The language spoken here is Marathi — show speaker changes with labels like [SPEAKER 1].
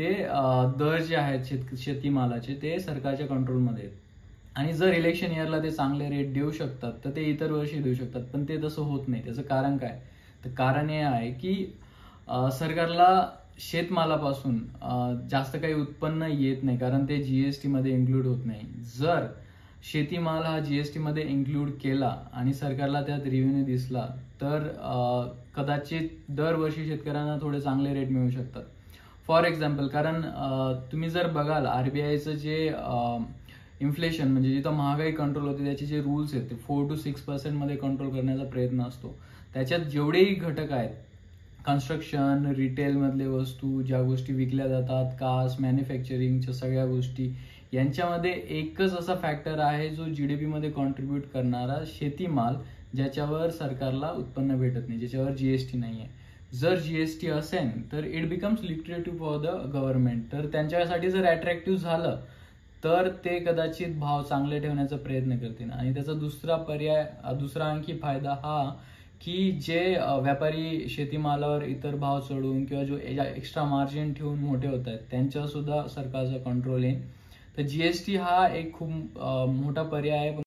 [SPEAKER 1] ते दर जे आहेत शेतीमालाचे ते सरकारच्या कंट्रोलमध्ये आहेत. आणि जर इलेक्शन इयरला ते चांगले रेट देऊ शकतात तर ते इतर वर्षी देऊ शकतात, पण ते तसं होत नाही. त्याचं कारण काय? तर कारण हे आहे की सरकारला शेतमालापासून जास्त काही उत्पन्न येत नाही, कारण ते जीएसटी मध्ये इन्क्लूड होत नाही. जर शेतीमाल हा जीएसटी मध्ये इन्क्लूड केला आणि सरकारला त्यात रेव्हेन्यू दिसला तर कदाचित दरवर्षी शेतकऱ्यांना थोडे चांगले रेट मिळू शकतात. फॉर एक्झाम्पल, कारण तुम्ही जर बघाल आरबीआयचं जे इन्फ्लेशन म्हणजे जिथं महागाई कंट्रोल होते त्याचे जे रूल्स आहेत ते 4 to 6% मध्ये कंट्रोल करण्याचा प्रयत्न असतो. त्याच्यात जेवढेही घटक आहेत, कन्स्ट्रक्शन, रिटेल मधले वस्तू, ज्या गोष्टी विकल्या जातात, कार्स, मॅन्युफॅक्चरिंगच्या सगळ्या गोष्टी, यांच्यामध्ये एकच असा फॅक्टर आहे जो जीडीपी मध्ये कॉन्ट्रीब्यूट करणारा शेतीमाल, ज्याच्यावर सरकारला उत्पन्न भेटत नाही, ज्याच्यावर जीएसटी नाही आहे. जर जीएसटी असेल तर it becomes lucrative for the government. तर त्यांच्यासाठी जर अट्रॅक्टिव्ह झालं तर ते कदाचित भाव चांगले ठेवण्याचा प्रयत्न करतील. आणि त्याचा दुसरा आणखी फायदा हा की जे व्यापारी शेतीमालावर इतर भाव चढवून किंवा जो एक्स्ट्रा मार्जिन ठेवून मोठे होत आहेत त्यांच्यावर सुद्धा सरकारचा कंट्रोल येईल. तर जीएसटी हा एक खूप मोठा पर्याय आहे.